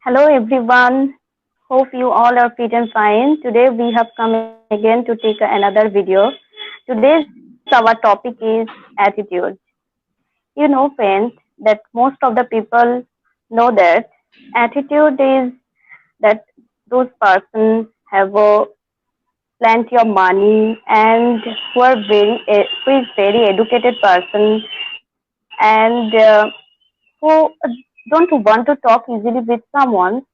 Hello everyone. Hope you all are fit and fine. Today we have come again to take another video. Today's our topic is attitude. You know, friends, that most of the people know that attitude is that those persons have a plenty of money and who is very educated person and who don't want to talk easily with someone.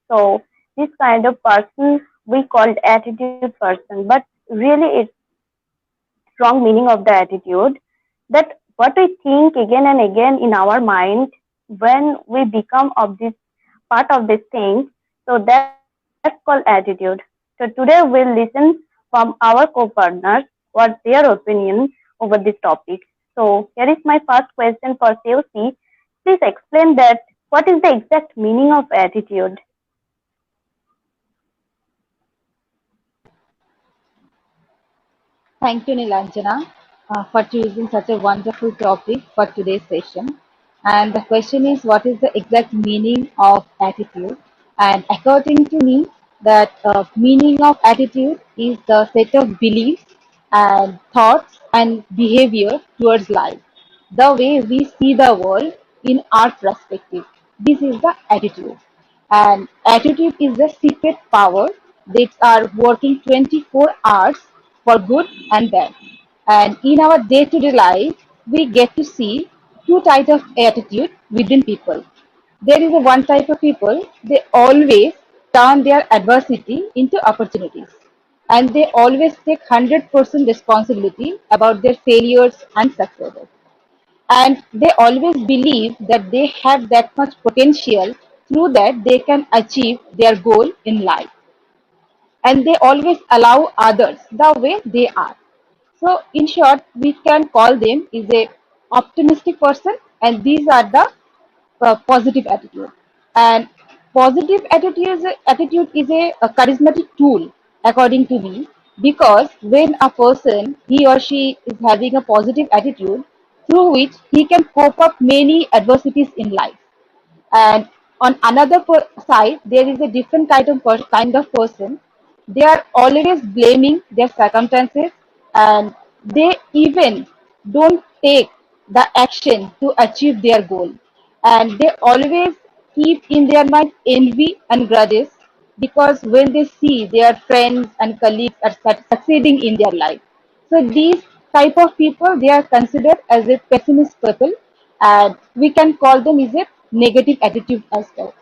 So this kind of person we called attitude person, but really it's wrong meaning of the attitude. That what we think again and again in our mind when we become of this part of this thing. So that's called attitude. So today we'll listen from our co-partners what their opinion over this topic. So here is my first question for Seosi. Please explain that what is the exact meaning of attitude? Thank you, Nilanjana, for choosing such a wonderful topic for today's session. And the question is, what is the exact meaning of attitude? And according to me, that meaning of attitude is the set of beliefs and thoughts and behavior towards life. The way we see the world in our perspective. This is the attitude. And attitude is the secret power that are working 24 hours for good and bad. And in our day-to-day life, we get to see two types of attitude within people. There is a one type of people, they always turn their adversity into opportunities. And they always take 100% responsibility about their failures and successes, and they always believe that they have that much potential through that they can achieve their goal in life, and they always allow others the way they are. So in short, we can call them is a optimistic person, and these are the positive attitude. And positive attitude is a charismatic tool according to me, because when a person he or she is having a positive attitude, through which he can cope up many adversities in life. And on another side, there is a different kind of person. They are always blaming their circumstances, and they even don't take the action to achieve their goal, and they always keep in their mind envy and grudges, because when they see their friends and colleagues are succeeding in their life, so these type of people, they are considered as a pessimist people, and we can call them is a negative attitude as well.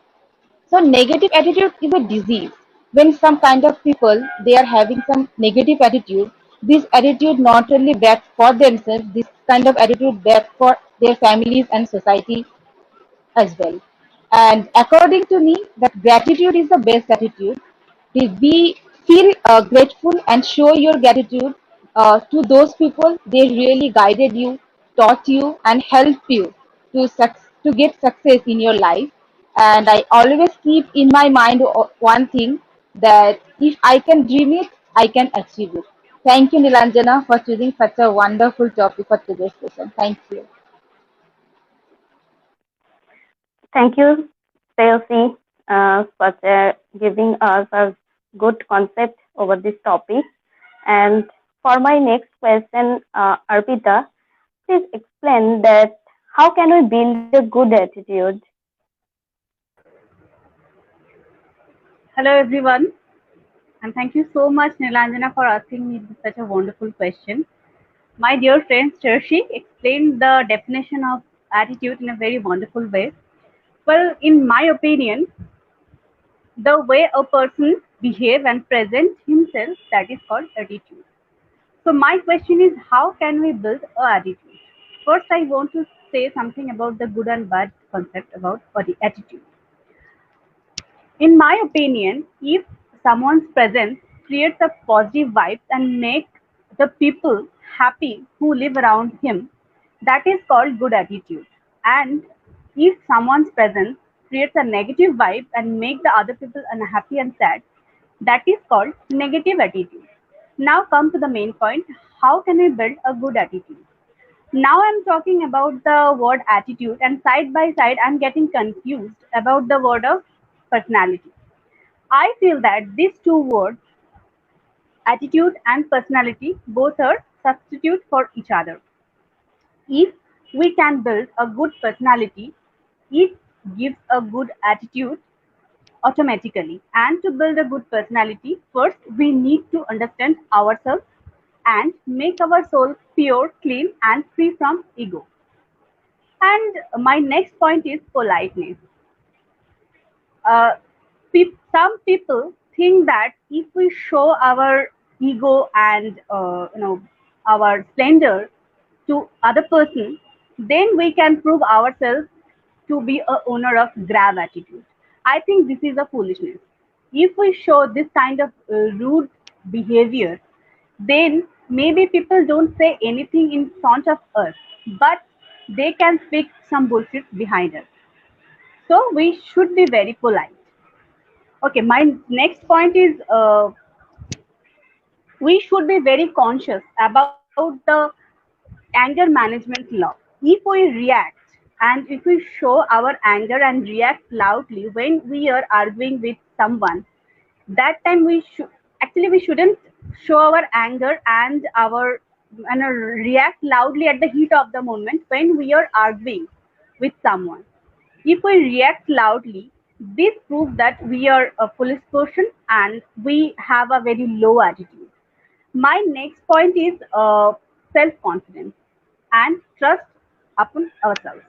So negative attitude is a disease. When some kind of people they are having some negative attitude, this attitude not only bad for themselves, this kind of attitude bad for their families and society as well. And according to me, that gratitude is the best attitude. Be feel grateful and show your gratitude to those people. They really guided you, taught you, and helped you to to get success in your life. And I always keep in my mind one thing, that if I can dream it, I can achieve it. Thank you, Nilanjana, for choosing such a wonderful topic for today's session. Thank you. Thank you, Seosi, for giving us a good concept over this topic. And for my next question, Arpita, please explain that how can we build a good attitude? Hello, everyone, and thank you so much, Nilanjana, for asking me such a wonderful question. My dear friend Chershi explained the definition of attitude in a very wonderful way. Well, in my opinion, the way a person behave and present himself, that is called attitude. So my question is, how can we build a attitude? First, I want to say something about the good and bad concept about body attitude. In my opinion, if someone's presence creates a positive vibe and make the people happy who live around him, that is called good attitude. And if someone's presence creates a negative vibe and make the other people unhappy and sad, that is called negative attitude. Now come to the main point. How can we build a good attitude? Now I'm talking about the word attitude, and side by side I'm getting confused about the word of personality. I feel that these two words, attitude and personality, both are substitute for each other. If we can build a good personality, it gives a good attitude automatically. And to build a good personality, first we need to understand ourselves and make our soul pure, clean, and free from ego. And my next point is politeness. Uh, some people think that if we show our ego and our splendor to other person, then we can prove ourselves to be a owner of grab attitude. I think this is a foolishness. If we show this kind of rude behavior, then maybe people don't say anything in front of us, but they can speak some bullshit behind us. So we should be very polite. Okay, my next point is we should be very conscious about the anger management law. If we react and if we show our anger and react loudly when we are arguing with someone, that time we shouldn't show our anger and our and react loudly at the heat of the moment when we are arguing with someone. If we react loudly, this proves that we are a foolish person and we have a very low attitude. My next point is self-confidence and trust upon ourselves.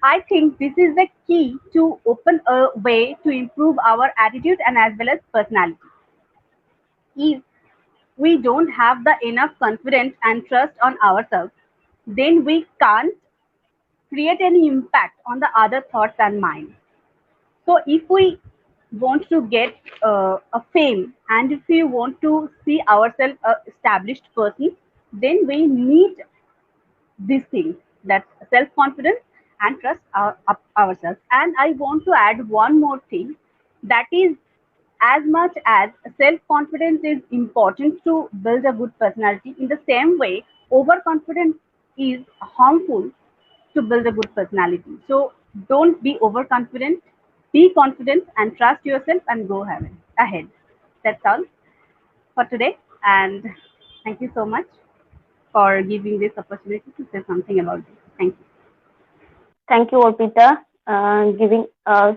I think this is the key to open a way to improve our attitude and as well as personality. If we don't have the enough confidence and trust on ourselves, then we can't create any impact on the other thoughts and mind. So if we want to get a fame and if we want to see ourselves a established person, then we need these things, that self-confidence and trust ourselves. And I want to add one more thing, that is, as much as self-confidence is important to build a good personality, in the same way overconfidence is harmful to build a good personality. So don't be overconfident, be confident and trust yourself and go ahead. That's all for today. And thank you so much for giving this opportunity to say something about this. Thank you. Thank you, Orpita, giving us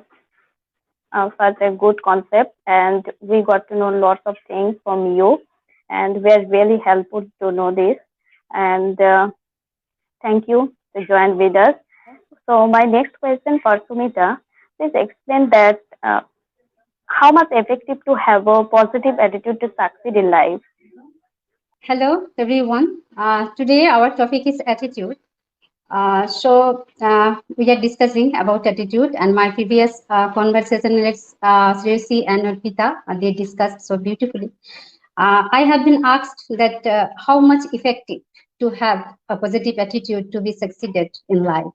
such a good concept, and we got to know lots of things from you, and we're really helpful to know this. And thank you to join with us. So my next question for Sumita, please explain that how much effective to have a positive attitude to succeed in life. Hello, everyone. Today our topic is attitude. We are discussing about attitude, and my previous conversationalists, Shreyasi and Arpita, they discussed so beautifully. I have been asked that how much effective to have a positive attitude to be succeeded in life.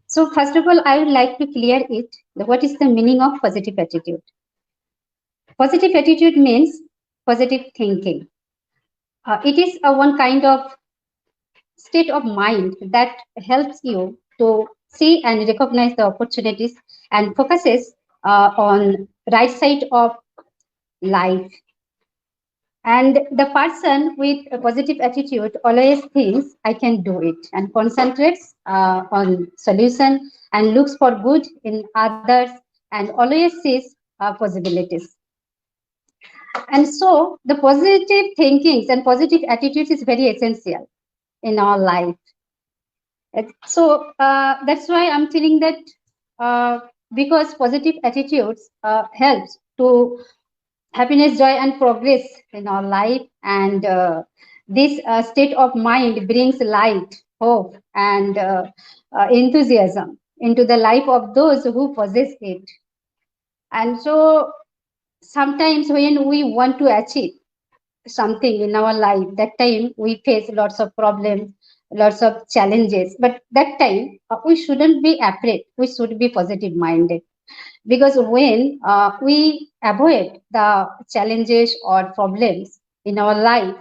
So first of all, I would like to clear it. What is the meaning of positive attitude? Positive attitude means positive thinking. It is one kind of state of mind that helps you to see and recognize the opportunities and focuses on right side of life. And the person with a positive attitude always thinks I can do it and concentrates on solution and looks for good in others and always sees possibilities. And so the positive thinkings and positive attitudes is very essential in our life. So that's why I'm feeling that because positive attitudes helps to happiness, joy, and progress in our life, and this state of mind brings light, hope, and enthusiasm into the life of those who possess it. And so sometimes when we want to achieve something in our life, that time we face lots of problems, lots of challenges, but that time we shouldn't be afraid, we should be positive minded, because when we avoid the challenges or problems in our life,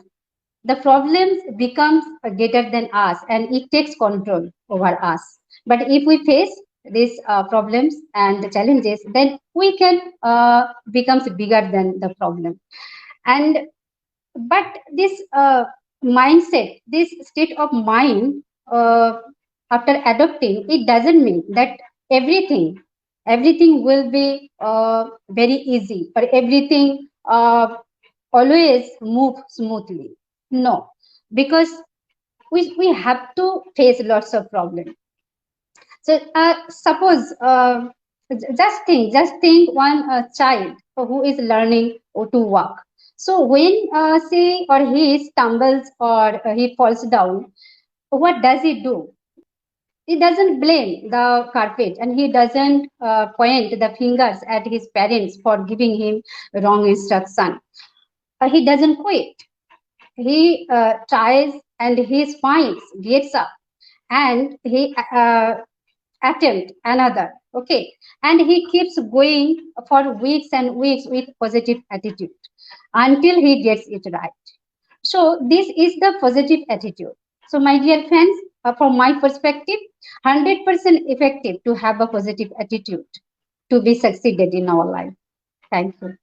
the problems becomes greater than us and it takes control over us. But if we face these problems and the challenges, then we can becomes bigger than the problem. And but this mindset, this state of mind, after adopting, it doesn't mean that everything will be very easy, or everything always move smoothly. No, because we have to face lots of problems. So suppose just think one child who is learning to walk. So when say or he stumbles or he falls down, what does he do? He doesn't blame the carpet, and he doesn't point the fingers at his parents for giving him wrong instruction. He doesn't quit. He tries and he finds, gets up, and he attempt another. Okay, and he keeps going for weeks and weeks with positive attitude until he gets it right. So this is the positive attitude. So my dear friends, from my perspective, 100% effective to have a positive attitude to be succeeded in our life. Thank you.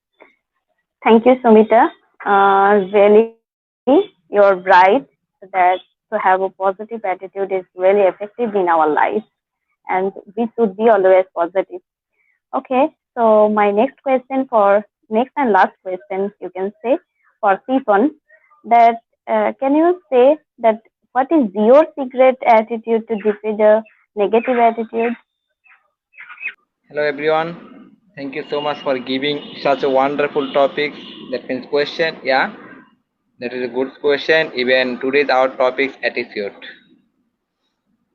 Thank you, Sumita. Really, you're right that to have a positive attitude is really effective in our life, and we should be always positive. Okay, so my next question, for next and last question, you can say, for Stephen, that can you say that what is your secret attitude to defeat a negative attitude? Hello everyone. Thank you so much for giving such a wonderful topic. That means question. Yeah, that is a good question. Even today's our topic attitude.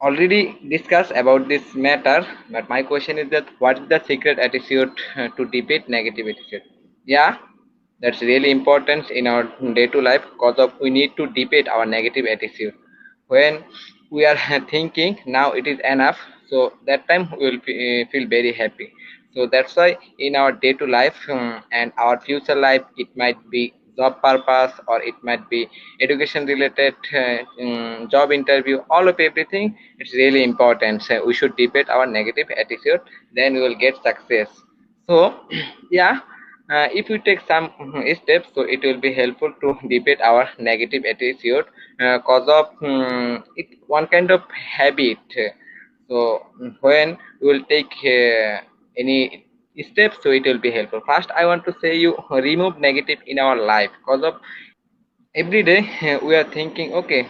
Already discussed about this matter, but my question is that what is the secret attitude to defeat negative attitude? Yeah, that's really important in our day to life because of we need to defeat our negative attitude. When we are thinking now it is enough, so that time we will feel very happy. So that's why in our day to life and our future life, it might be job purpose or it might be education related job interview, all of everything, it's really important. So we should debate our negative attitude, then we will get success. So yeah, if we take some steps, so it will be helpful to debate our negative attitude cause of it one kind of habit. So when we will take any steps, so it will be helpful. First I want to say you remove negative in our life because of every day we are thinking okay,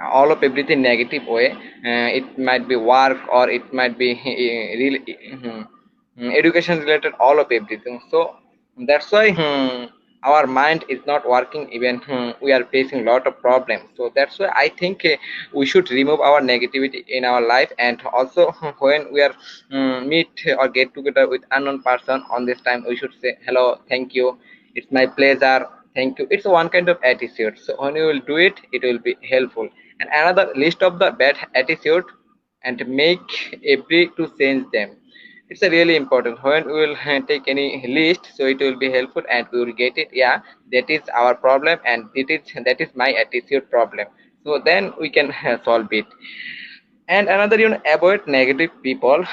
all of everything negative way. It might be work or it might be really education related, all of everything. So that's why our mind is not working, even we are facing lot of problems. So that's why I think we should remove our negativity in our life. And also when we are meet or get together with unknown person, on this time we should say hello, thank you, it's my pleasure, thank you. It's one kind of attitude. So when you will do it, it will be helpful. And another list of the bad attitude and make every to change them. It's a really important. When we will take any list, so it will be helpful and we will get it. Yeah, that is our problem and that is my attitude problem. So then we can solve it. And another, avoid negative people.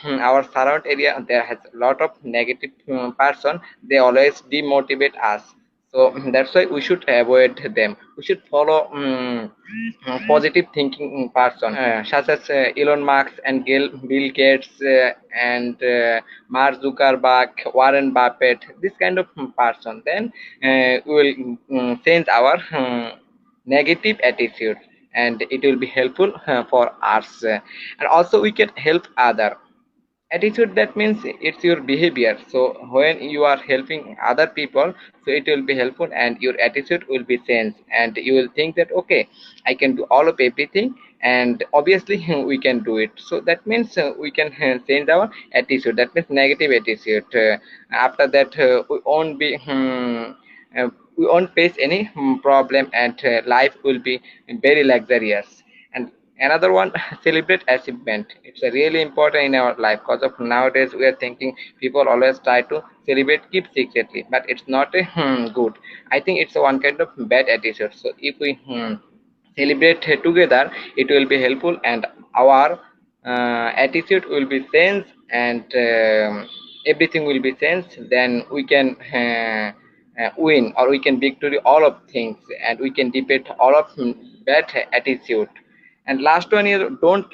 Our surround area, there has a lot of negative person. They always demotivate us. So that's why we should avoid them. We should follow positive thinking person, such as Elon Musk and Bill Gates and Mark Zuckerberg, Warren Buffett, this kind of person. Then we will change our negative attitude, and it will be helpful for us. And also we can help other. Attitude, that means it's your behavior. So when you are helping other people, so it will be helpful and your attitude will be changed, and you will think that okay, I can do all of everything, and obviously we can do it. So that means we can change our attitude. That means negative attitude. After that we won't be we won't face any problem, and life will be very luxurious. And another one, celebrate achievement. It's a really important in our life because of nowadays we are thinking people always try to celebrate, keep secretly, but it's not a good. I think it's one kind of bad attitude. So if we celebrate together, it will be helpful, and our attitude will be changed and everything will be changed, then we can win, or we can victory all of things, and we can defeat all of bad attitude. And last one is, don't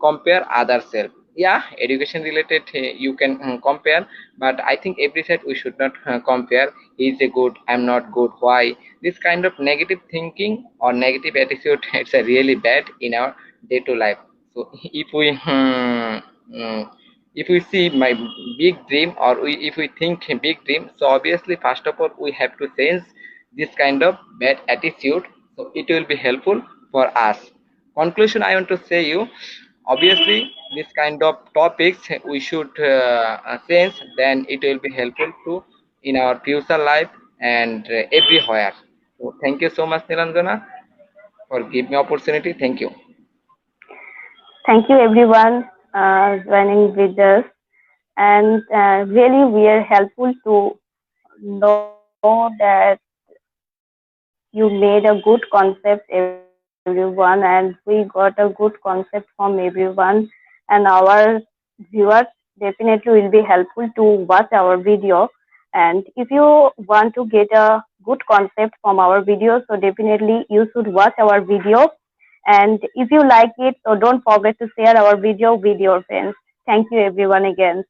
compare other self. Yeah, education related, you can compare, but I think every side we should not compare. He is a good, I'm not good, why? This kind of negative thinking or negative attitude it's a really bad in our day to life. So if we if we see my big dream, or if we think a big dream, so obviously first of all we have to change this kind of bad attitude, so it will be helpful for us. Conclusion I want to say you, obviously this kind of topics we should change, then it will be helpful to in our future life and everywhere. So thank you so much, Niranjana, for giving me opportunity. Thank you. Thank you everyone joining with us, and really we are helpful to know that you made a good concept everyone, and we got a good concept from everyone, and our viewers definitely will be helpful to watch our video. And if you want to get a good concept from our video, so definitely you should watch our video. And if you like it, so don't forget to share our video with your friends. Thank you everyone again.